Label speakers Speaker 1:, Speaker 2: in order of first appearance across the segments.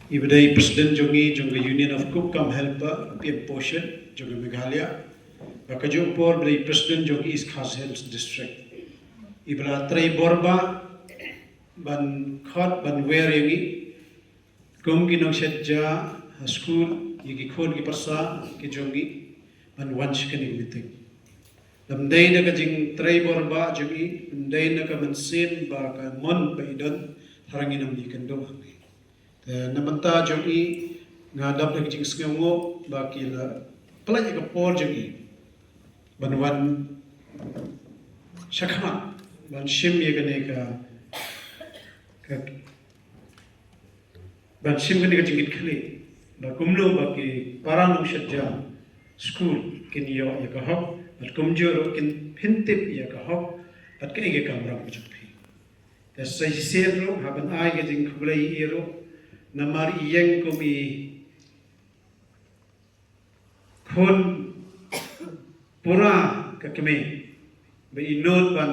Speaker 1: Ibadai Presiden Jongi Jonga Union of Cook Come Helper PM Portion Jonga Meghalaya Baka Jopor Ibadai Presiden Jongi East Khas Hills District Ibla Trai Borba Ban Khot Ban Wer Yangi Kum Ginong Shetja School Yigi Khon Ki Persa Ki Jongi Ban Wansh Kani Mitik Lamday na kajing Trai Borba Jongi Lamday na ka Mansin Ba ka Mon Ba Idon Harangin ang Yikando Namanta jongi ngadap lagi jing sengongo baki la pelaj ka por jongi banwan shakma ban shim ye gane ka ban shim gane ka jingit khali ba kumlo baki parang shajja school kin yo ya ka hok bat kumjoro kin phintip ya ka hok bat ke ge kamra ko jpi ta sai serro haban ai ge jing khublai ero namari yang kami kon pura kami berinod ban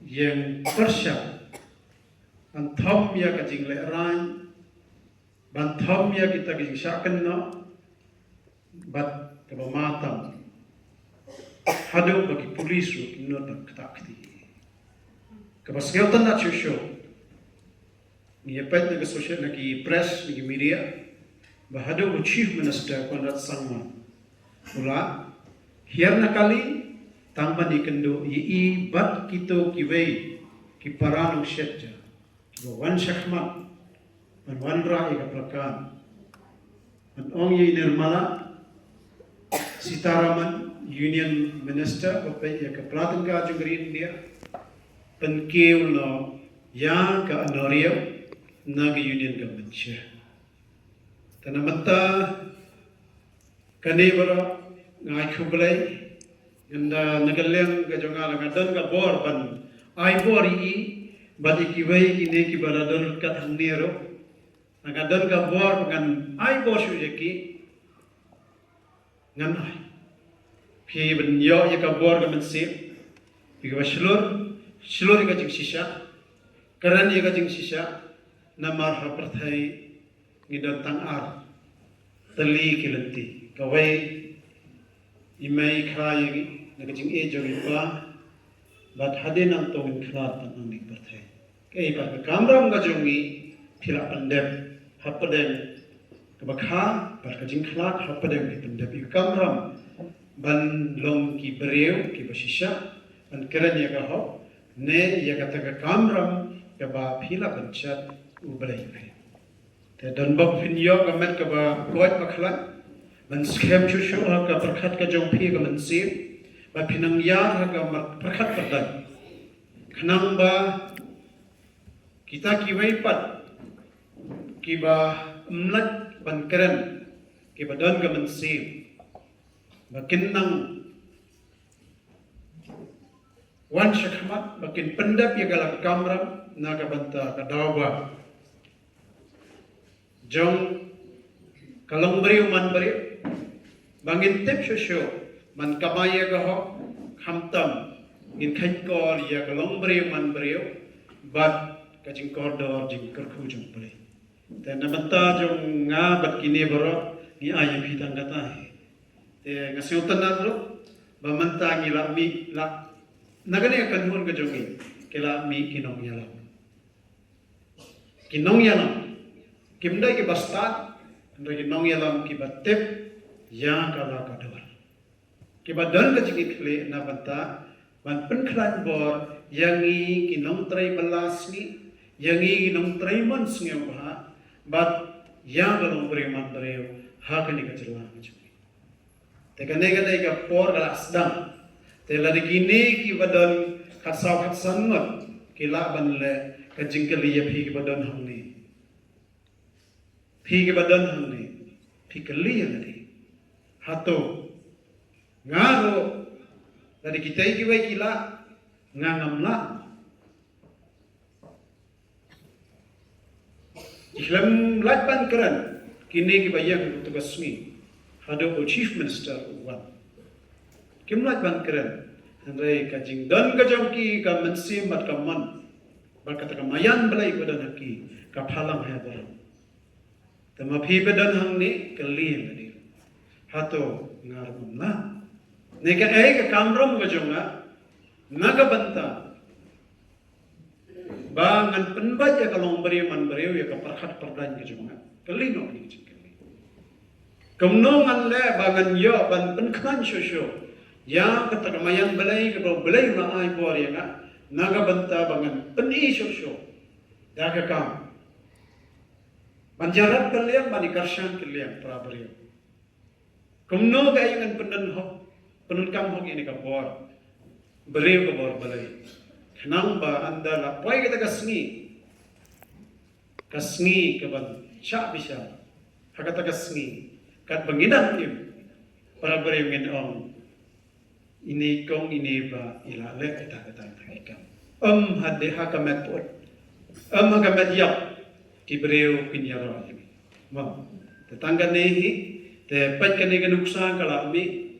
Speaker 1: yang persya ban thom ya kajing leran ban thom ya kita kajing syakan no bat kebamatam hadu bagi polis ru inod nak ketakti kebaskeutan nak show Ngiapat na social na ki press na ki media bahado ko chief minister Conrad Sangma ula hiar na kali tangban ikendo i bat kito kiwei ki paranong shetja ki wan shakmat man wanra ika plakan man ong yi nirmala Sitaraman union minister bapai ya ka platan ka jungri India penkiu no ya ka anorio naga union government chair. Tanamata kanibara ngai khublai ganda nagaleng ga jonga la gadan ga bor ban ai bor I badi kiwai ine ki baradon ka thangnero nagadon ga bor ngan ai bor shu yeki ngan ai phi ban yo ya ka bor ga mensi pi ga shlor ga jing shisha karan ya ga jing shisha namar haperthai ngidon tang ar tali kilenti kawai imai khayi nagajing e jogi pa bat hadin ang tong khlat tan ang perthai kei par kamram ga jongi phila pandem hapadem kabakha par kajing khlat hapadem ki pandem ki kamram ban long ki breu ki bashisha an keran ya ga ho ne ya ga ta kamram ka ba phila banchat ublai te dan bak fin yo gamet ka ba goit baklat man scam chu shu ha ka perkhat ka jong phi ka man si ba pinang ya ha ka perkhat padan khnang ba kita ki wei pat ki ba mlat ban keren ki ba dan ka man si ba kinnang wan shakmat ba kin pendap ya galak kamram naga banta ka dawa jong kalong beriu man beriu bangin tip shosho man kamaya ga ho khamtam in khain kor ya kalong beriu man beriu bat kajing kordor jing kerkhu jong beri te namanta jong nga bat kini baro ni ayam hitang kata te ngasiutan nadro bamanta ngila mi la nagane akan hon ga jongi kela mi kinong yalam kimdai ki bastat ndai ki nong yalam ki batep ya kala kador ki badan ka jigit khle na banta ban penklan bor yangi ki nong trai balasni yangi ki nong trai man sngem ba bat ya galong preman dareo ha kani ka chla ka chumi te kane ka dai ka por galas dam te la digini ki badan khatsaw khatsan ngot ki la ban le ka jingkali ya phi ki badan hamni phi ke badan hamne phi kali ngadi hato ngaro dari kita ki wai kila ngangamla ihlam latban keran kini ki bayang tugasmi hado chief minister wan kim latban keran andai kajing dan kajong ki ka mensi mat kaman berkata kamayan balai badan haki kapalang hebron. Tama pibedan hang ni kalim ni. Hato ngarmum na. Nika ka kamram ka jonga nagabanta. Ba ngan penbaj ya kalong beri man beriu ya kaparkat perdan ka jonga. Kalino ni cikali. Kumno ngan le bangan yo ban penkan shosho. Ya katakamayan balai ka balai na ay bor ya nagabanta bangan peni shosho. Ya ka kam. Banjarat kalian bani karshan kalian prabariu. Kumno ga ingan pendan ho penun kam ho ini ka bor. Beriu ka bor balai. Kenang ba anda lapoi kita kasngi ke ban syak bisa hakata kasngi kat banginan tim para beriu ngin ong ini kong ini ba ila le kita ikam hade hakamat pot hakamat yak ki beriu kinyaro ini ma tetangga nehi te pankane ke nuksan kala mi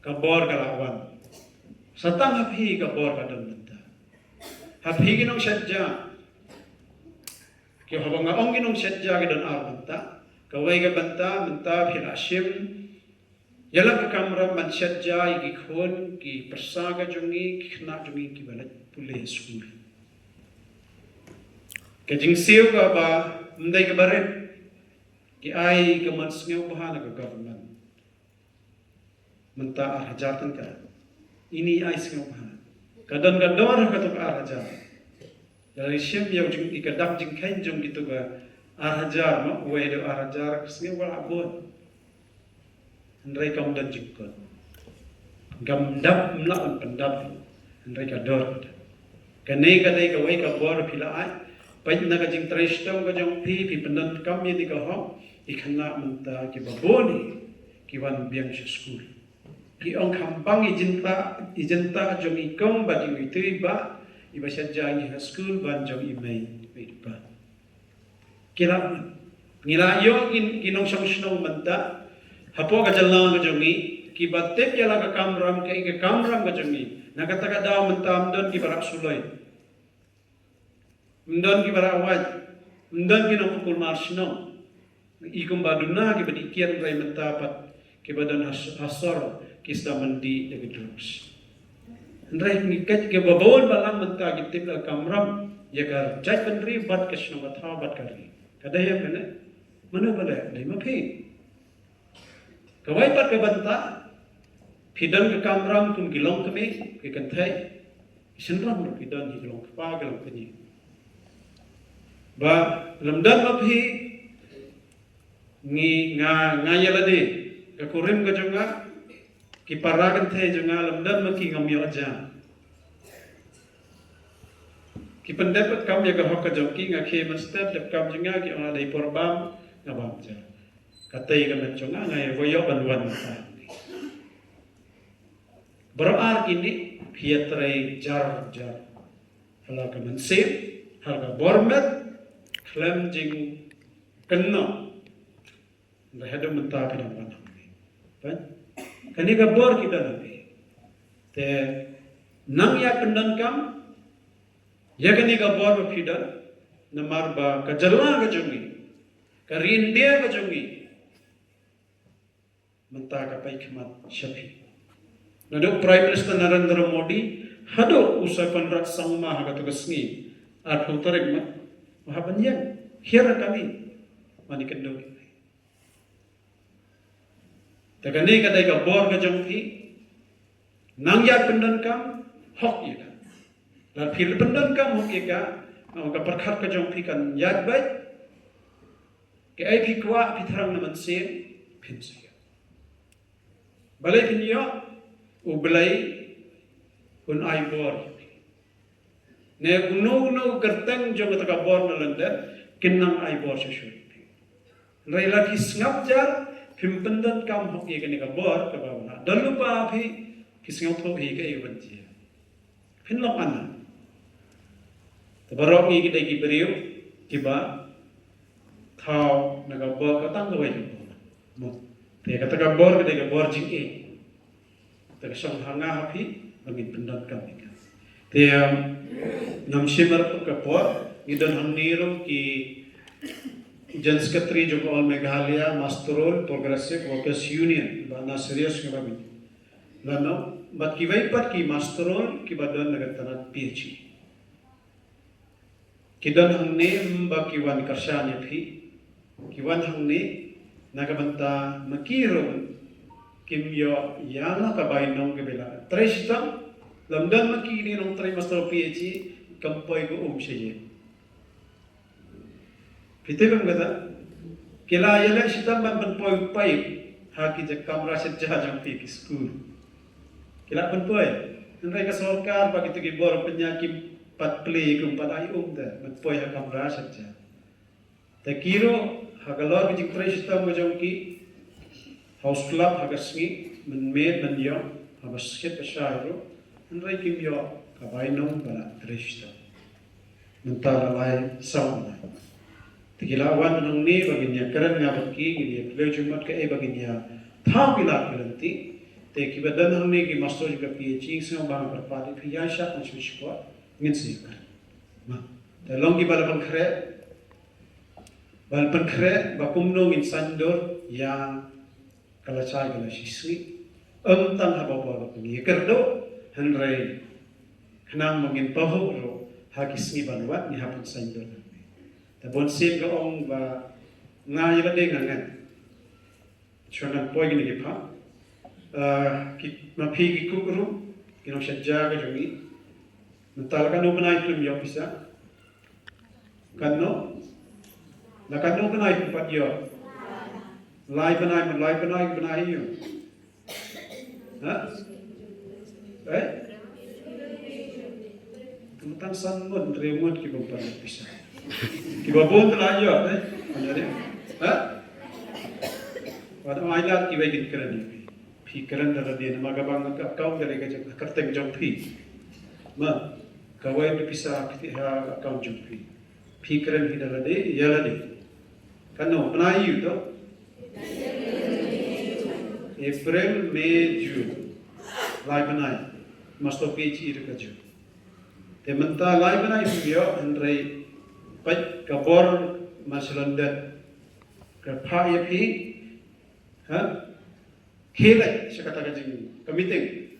Speaker 1: kabor kala wan satang hapi kabor kadan hapi ginong syadja kaya habang ang ginong syadja gidan banta kaway ka banta menta phirasim yala ka kamra man syadja igikhon ki persaga jungi khna jungi ki balat pule school kajing siyo ka ba mday ka barit ki ay ka man sngaw bahana ka government menta arhajatan ka ini ay sngaw bahana kadang-kadang ka to arhaja dari syem yang jung ikadak jing kain jung gitu ga arhajar ma we do arhajar sngaw wal abon andrai kam dan jingkot gamdap mla pendap andrai ka dor kanai ka dai ka wai ka bor phila ai pai na ka jing trestom ka jong phi pendan kam ye di ka ho ikhna menta ki baboni ki wan biang school ki ong kambang ijenta jong ikong ba jing itu ba iba saja ni school ban jong imei ba kila ngila yo kinong song menta hapo ka jalang ka jongi ki batep yala ka kamram ka jongi nakataka daw mentam don ki barak suloi mdon ki barak awaj mdon ki no pukul marsno ikum baduna ki badikian rai mentapat ki badan hasor kisda mandi de drugs ndrai ngikat ke babon balang menta ki tipla kamram ya kar jaj pendri bat kishno batha bat kari kadaya mene mana bale dai mapi kawai pat ke banta phidan ke kamram kum gilong kami ke kanthai sinram ro phidan hi gilong pa gilong kani ba lamdan mapi ngi ngayalade ke kurim ke jonga ki paragan the jonga lamdan maki ngamyo aja ki pendapat kam ya ka hok jongki ngakhe mastep dep kam jonga ki ona dai porbam ngabam ja katai ka menconga ngai voyo banwan ta berar ini pietrai jar hala ka mensip hal ka bormet klam jing kenno rahado menta pinang panang kan kani ka bor kita nabi te nang ya pendan kam ya kani ka bor pidan namar ba ka jalwa ka jongi ka rindia ka jongi menta ka pai khmat shafi nado prime minister Narendra Modi hado usai panrat sangma ha ka kasngi at hotarek ma mahabanyan hira kami mani kendo takane ka dai ka bor ka jongpi nang ya pendan kam hok ya ka la phil pendan kam hok ya ka perkhat ka jongpi kan yat bai ke ai phikwa phithrang na manse phinsia balai pinyo ublai un ai bor ne uno gertang jong ka bor na landa kinang ai bor shu Raila ki ngap jar pimpendan kam hok ye kani ka bor ka bawna dalu pa phi kisngau tho hi ka e banji phin lok ana tabarok ni ki dai ki beriu ki ba thao na ka bor ka tang wai mo te ka ta ka bor ka dai ka bor jing e ta ka song hanga ha phi bangin pendan kam ka te nam shimar ka bor gidan hamniro ki Jan Secretary Jung All Meghalaya Masterol Progressive Workers Union bana serius ke babi. Lano bat kibai pat ki Masterol ki badan nagatana PhD. Kidan hangne mba kiwan karsanya phi kiwan hangne nagabanta makiro kimyo yana kabainong kebela. Trestam lamdan makini nong tre Master PhD kampai ko siya. Fitibam kata, kila yala sitam ban penpoy pai haki je kamera sejah jang pi ki school. Kila penpoy, nrai ka sarkar bagi tu ki bor penyakit pat play kum pat ai da penpoy ha kamera sejah. Ta kiro hagalor ki jingtrai sitam mo jang ki house club hagasmi men med men yo habasket pashairo nrai kim yo kabainong bala trista. Mentara lai sauna. Tigilawan nang ni baginya keren nga bagi ini beliau jumat ke baginya thau bila kelanti te kibadan nang ni ki master juga PhD semua bang berpati fiasha macam sekolah ingin sihkan ma dalam ki balapan kre bakumno ngin sandor yang kalacai kala siswi tan hababa bagi kerdo hanrai kenang mungkin paho ro hakismi banwat ni hapun sandor Tabon sim ka ong ba nga yala de ngangan. Chuan poi gini ki pa. Ki mapi ki kukuru kinong shadja ka jungi. Mental kanu benai film yo bisa. Kanu la kanu benai pat yo. Lai benai yo. Ha? Tentang sanmon remot ki bumpan bisa. Kiba pun telah aja, ada, pada ayat kiba gin keren ni, pikiran dalam dia nama gabang kau dari kerja kerteng jompi, kawai berpisah ketika kau jompi, pikiran kita dalam dia, ialah dia, kanu penayu tu, April, May, June, lai penai, mesti PhD kerja, tementah lai penai dia Andrei Baik kabor masalandat kerpa ya pi, hilai sekata kajing kamiting,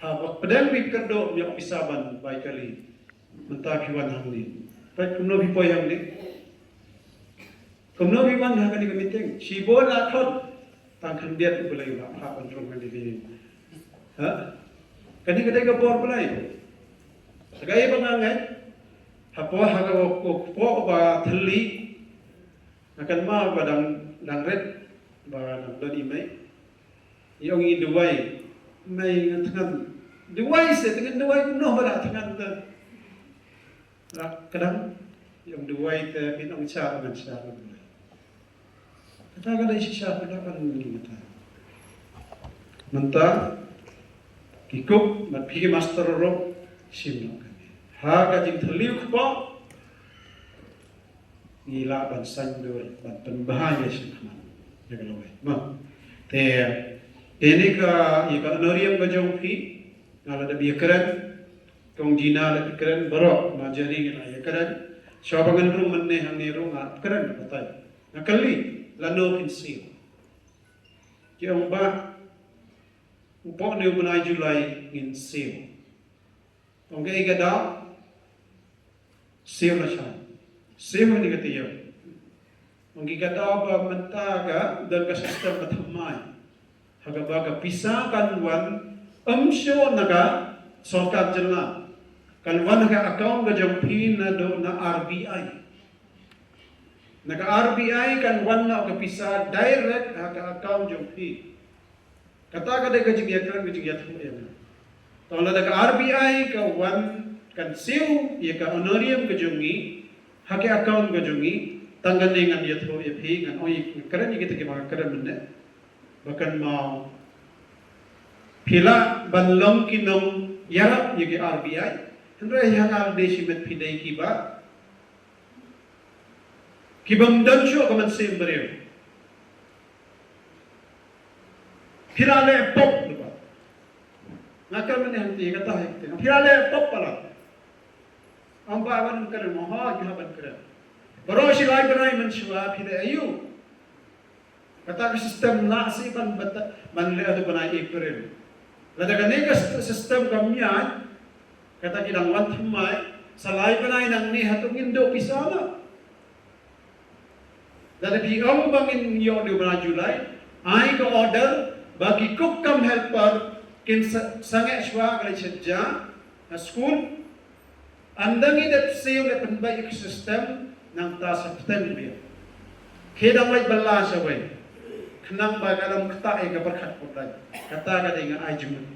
Speaker 1: padahal pikir do yang pisaban baik kali mentah kiwan hamni, baik kumno pipoy hamni, kumno piwan hamni kamiting, sibol akhod tangkan dia tu belai lah, apa kontrol kali kani kadai kabor belai, segai bangangai. Apa haga ko ba thali akan ma ba dang red ba dang dadi mai yong i duwai mai ngan duwai se dengan duwai no ba tangan ta kadang yong duwai te pinong cha ngan cha kata kada isi cha pada kan ni kata menta kikuk mat phigi master ro sim Haga jing terliuk po, gila ban sandur ban penbahaya sihman, jaga loe. Te ini ka ika anorium ka jongpi, ngala da biakaran, kong jina da biakaran barok majari ngala biakaran, syabangan rum menne hangiru ngat keren patay. Nakali lano pinsil. Kiong ba upo ni umunay Julay ngin sil. Kong kaya igadaw Siyo na siya. Siyo ni katiyo. Ang gigadaw ba mentaga dal ka sistem matamay. Hagabaga pisakan wan amsyo naga sorkat jela. Kalwan naga account ga jampi na do na RBI. Naga RBI kan wan na ka pisa direct haga account jampi. Kata ka de ka jigyatran ka jigyatran yan. Tawala naga RBI ka wan kan siu ia ka honorium ke jungi hake account ke jungi tanggan dengan dia tu ia phi kan oi keren kita ke maka keren mende bahkan mau pila banlong kinong yarap ye RBI hendra yang al desimet pidai kiba kibam dan syo kaman sim beriu pila le pop lupa ngakal mene hanti kata hekte pila le pop pala ang bawan keren moha gihaban keren Baru silai berai mensuap hide ayu. Kata sistem nasi ban le adu banai April. Lada kanega sistem kamian kata kidang wan thumai salai benai nang ni hatung Indo pisana. Dari biong bangin yo di bulan Julai, ai ke order bagi cook come helper kin sangat shwa kali sejak school andang idat seo le penbaik sistem nang ta September. Kedang mai balla sawai. Kenang ba kalam kata ai ka berkat podai. Kata ka dengan ai jumun.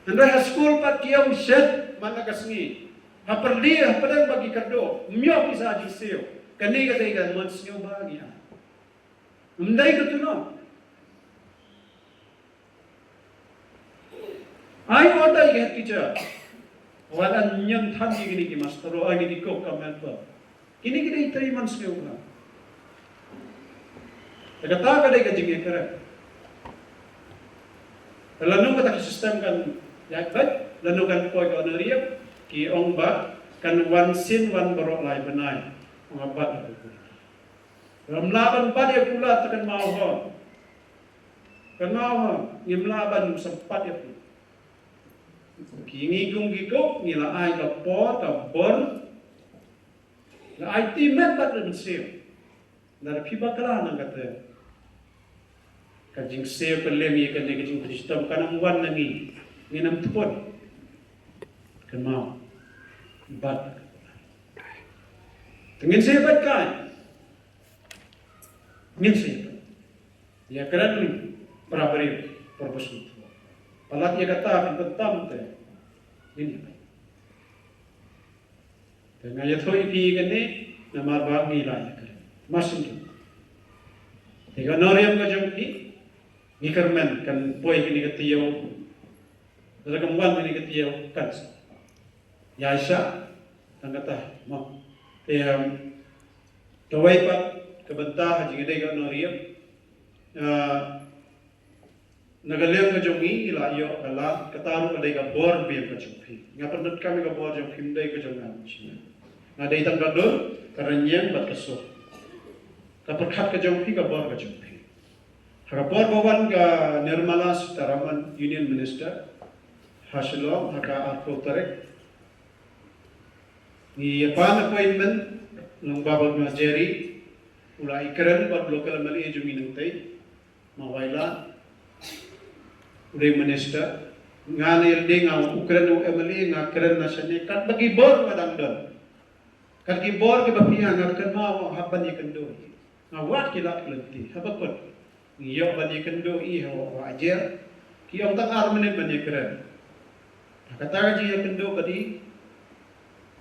Speaker 1: Andai school pat kiam shed mana kasngi. Haperli hapedan bagi kado, mio bisa jisio. Kani kata ikan mansio bahagia. Mendai ke tu no. Ai order ikan teacher. Walan nyam tham gini ki master ai gini ko kamel pa. Kini kita itari mansio ba. Kata kada ikan jinge kere. Lalu kata sistem kan yakbat, lalu kan koi ka oneriam. Ki ong ba kan wan sin wan borok lai benai ngabat aku. Dalam laban pada pula tekan mau ho. Kan mau ho ngim laban sempat ya. Ki ngigung giko ngila ai ka po ta bor. La ai ti met bat den seo. Dar piba kala nang kata. Kajing seo pelemi kan ne kajing sistem kanang wan nangi. Nginam tupon. Kenal, bat. Ingin saya batkan, ingin saya. Ya kerana perabari purpose itu. Palat dia kata pentam tu, ini. Dengan ya thoi pi kene, nama bagi lah kerana masuk. Jika noriam kajungki, ikarmen kan boy kini ketiau, rakamwan kini ketiau kansa. Ya Aisyah, ang kata, mo, kaway pa, kabanta, haji gede ka noriyam, nagaliyang ka jongi, ilayo, kala, kataro ka day ka bor, biyang ka jongpi. Nga panat kami ka bor, jong himday ka jongan. Nga day tang kadol, karanyang, bat kaso. Kapagkat ka jongpi, ka bor ka jongpi. Hakapor bawan ka Nirmala Sitaraman, Union Minister, Hasilom, haka Arko Tarek, ni pan appointment ng babag na Jerry ula ikran pag local mali jumi ng tay mawailan uli minister nga nildi nga ukran o emali nga kran na siya ni kat bagibor madangdon kat gibor gibapiya nga kan mawa haban ikan do nga wat kilak lanti habakot ngiyo ban ikan do i hawa ajer kiyong tang armanin ban ikran kataga ji ikan do badi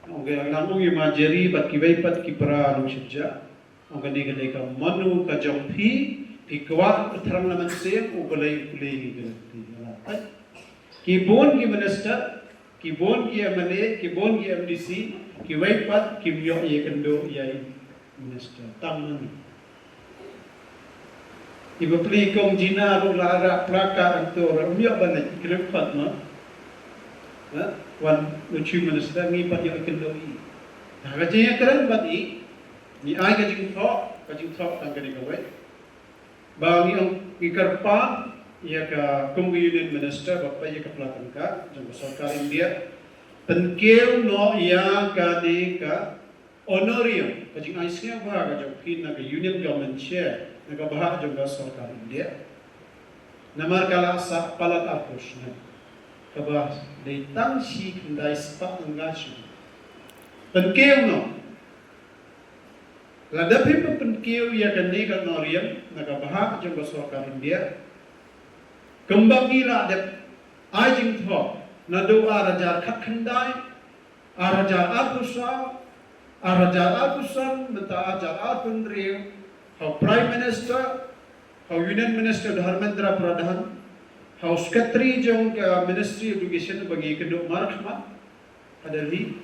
Speaker 1: okay, ang namong yung mga jeri, bat kibay pat kipara ng sibja. Ang gani-gani ka manu ka jompi, pikwa, utrang naman siya, ubalay-ulay ganti. Kibon ki minister, kibon ki MNA, kibon ki MDC, kibay pat kimyo iya kendo iya minister. Taman. Iba pli kong jinaro lara plaka ang to, umyo ba na ikilipat no? Wan lucu minister ngi pat yang ikan doi. Nah kajanya keren bat i. Ni ai kajing thok tang kadi kawai. Ba ni ang ikarpa ia ka Kumbu Union Minister bapa ia ka Platangka jang sarkar India. Penkeu no ia ka ni ka honorium kajing ai sia ba ka jang pin na ka Union Government Chair na ka bah jang sarkar India. Namar kala sa palat apus na. Kabah day tang si kandai spa anggasyo. Penkeu no. Ladapi pa penkeu ya kaniga noriam nagabahak jang basokar India. Kembang gila dep ajing tho nado arajar khat khandai arajar abusan menta ajar apundriu how Prime Minister how Union Minister Dharmendra Pradhan how Secretary jong Ministry of Education bagi kedua markhma adali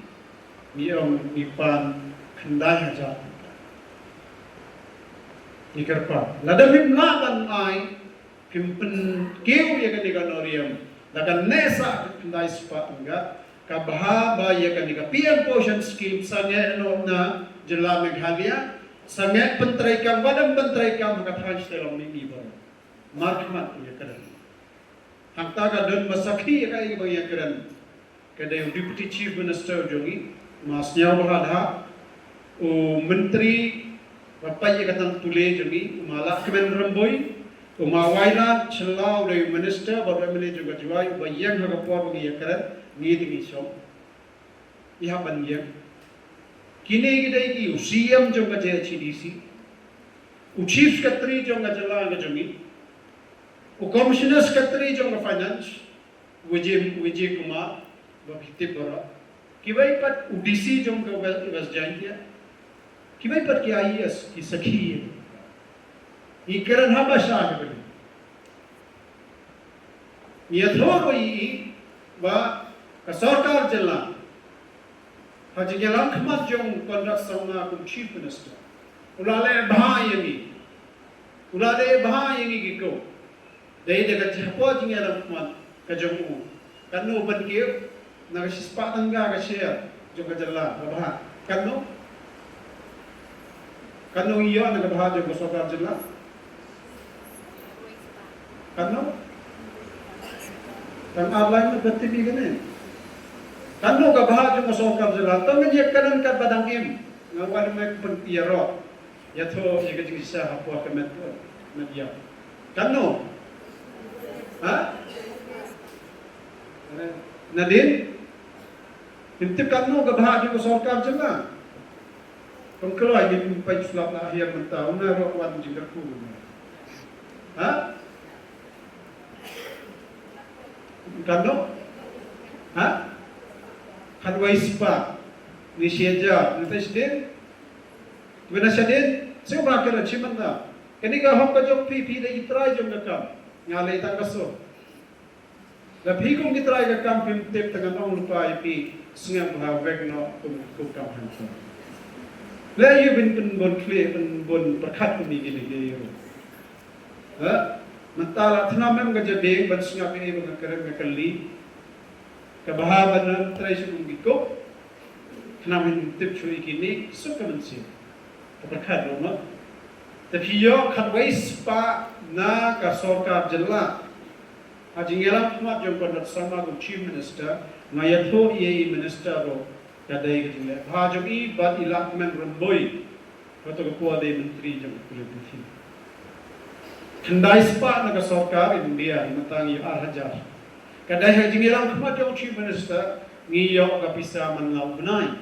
Speaker 1: nipan khandai hajar ikarpa ladamim laban ai kimpen keu ya kaniga noriam dakan nesa khandai spa enggak kabaha ba ya kanika PM portion scheme sange no na jela Meghalaya sange pentrai kam wadam pentrai kam ka thanj telom ni ba markmat ya karan hakta ka don masakhi ya kai ba ya karan kada deputy chief minister jongi masnya bahadha o menteri bapak ya katan tule jongi mala kemen ramboy Umawaila celau dari minister bapak mele juga juai bayang haga por bagi akaran ni dingi som iha bangyang kini gidai ki CM jonga je HDC chief secretary jonga jala nga jongi commissioner secretary jonga finance Vijay Kumar babhite pora kibai pat DC jonga was jantia kibai pat ki IAS ki sakhi Ikiran haba sah beli. Ia thor boi ba kasarkar jela. Haji gelang khmat jong kondak sama kum chief minister. Ulale bha yangi giko. Dai daga chapo jingelang khmat ka jong kanu ban kieu na sispa tangga ka share jong jela ba kanu iyo na ba jong kasarkar jela. Kano? Tang alay na bertibi ka na. Kano ka bahag yung masokab sila? Tangan niya kanan ka badangim. Nga wala may pagpiyaro. Yato, yung kajing isa hapwa ka meto. Nagya. Kano? Ha? Nadin? Hintip kano ka bahag yung masokab sila? Kung kalay, yung payuslap na ahiyang ng tao, naroon yung garkulo. Ha? Kano? Ha? Kanway spa. Ni siya ni Presiden. Wala siya din. Siya bakit siya na. Kani ka hok ka jong pipi na itry jong nakam. Ngalay tangaso. Labi kong itry ka kam pimtip tangan ang lupa ipi singam bahawag no kukam hanso. Layo bin bon kli bon perkat ni gini. Ha? Mentala thanamem ga jadeng ban singa pini ba karam ga kalli kabahaban na try sa kung giko thanamin tip chui kini sukaman siya kapakad no tapiyo khatwai spa na ka sarkar jalla ajingelam khmat jong kondat sama ko chief minister ngayatho ye minister ro kadai ga jile bhajogi bat ilakmen ramboy kato ko ade menteri jong kuliti Kendai sepak naga sarkar India matangi hajar. Kadai haji ngilang khmat jong chief minister ngiyo ka pisa manlau benai.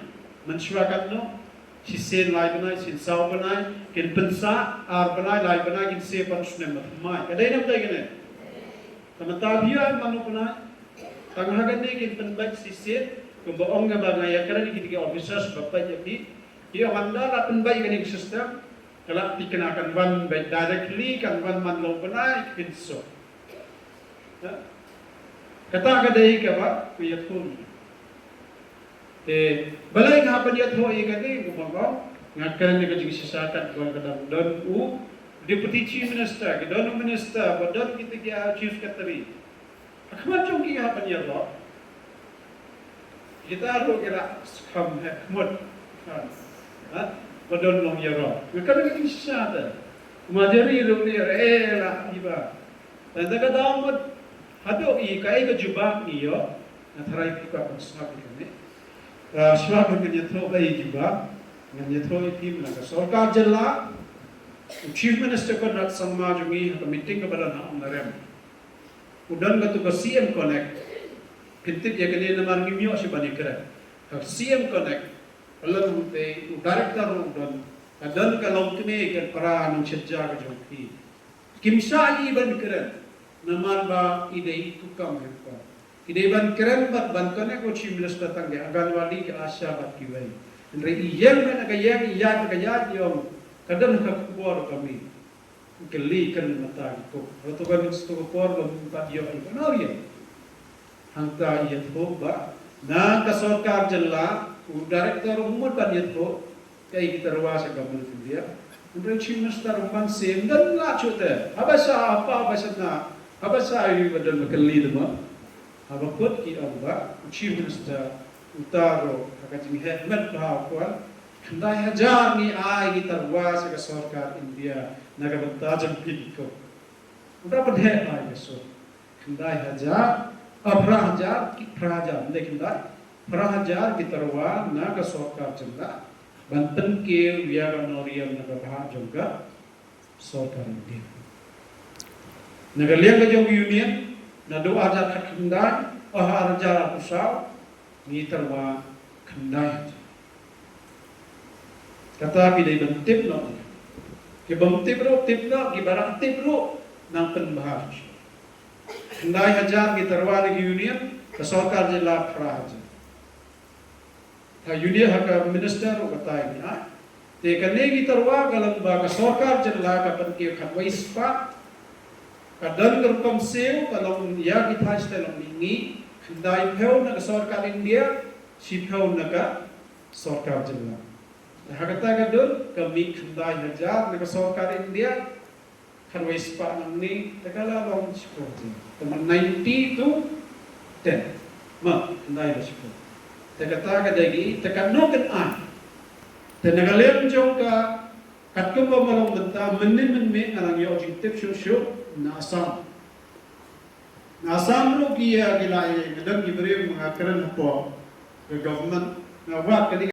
Speaker 1: Mensyuakan no sisen lai benai sin sau benai kin pensa ar benai lai benai kin se pan sunem matmai. Kadai nam dai gene. Tamatavia manu benai. Tanghagan ni kin penbak sisen kumbaong ga bangaya kana ni kiti officers bapak jadi dia manda la penbai gani sistem kalau dikenakan one by directly kan one man lo benai kinso. Kata kadai ka ba kuyat hon. Balay nga pa niya ho ikani gumawa ngakaran ni kajing sisakat ko kadang don deputy chief minister don minister badon kita kya chief secretary. Akmat jong ki ha pa niya lo. Kita ro kira skam hekmut. Ha? Badon long yaro. Kalau kita siapa? Majari lumni rela iba. Dan daga damat hado I kai ke jubah iyo. Natharai kita bersama kini. Semua kini thro kai jubah. Nganya thro itu mana? Sarkar jalla. Chief Minister ko nak sama jungi meeting ke badan ham narem. Udan katu ke CM Connect. Kintit ya kini namar ngimyo si bani kera. CM Connect. Alam te director don kadan kalau kene ke para nang sejja ke jongki kimsa I ban keren naman ba ide tukam hekpa ide ban keren bat ban kone ko chief minister tangge aganwali ke asya bat kiwai andre iyang na kayang iya kaya yom kadan ka kuwar kami keli kan mata ko to ban sto ko por lo pat yo ko noriya hangta iya ba na ka sarkar jalla director umur banyak tu, kayak kita ruas agama India. Untuk chief minister umpan sem dan lah cuta. Apa sah apa na? Apa sah you badan kali tu mah? habakut ki amba chief minister utaro hakajing hekmat bahawkuan khandai hajar ni ai ki tarwa se ka sarkar India nagabta jampil ko udah pedhe ai so khandai hajar prahajar ki prahajar dekindai prahajar ki tarwa naga sarkar janga banten ke wiaga noriam naga bahar janga sarkar India nagaliang ka jong union na doa ajar khandai ahar ajar pusau ni tarwa khandai kata pidai bantip no ke bantip ro tip no ki barang tip ro nang penbahar khandai hajar ki tarwa ni union ka sarkar jilla prahajar ta union haka minister ro kata ni te kane ki tarwa galang ba ka sarkar jilla ka panke khatwai spa kadang terkom seo kalau ya kita istilah ini khandai pheu na sarkar India si pheu na ka sarkar jilla hakata kadul kami khandai hajar na sarkar India kharwai spa namni takala long sikoti teman 90 to 10 ma khandai sikoti takata kadagi takano kan an tenagalem jong ka katkum ba malong benta menin me arang yo objective shu Nasam ro kia gilai ngedam gibrim ngakaran po government na wat kali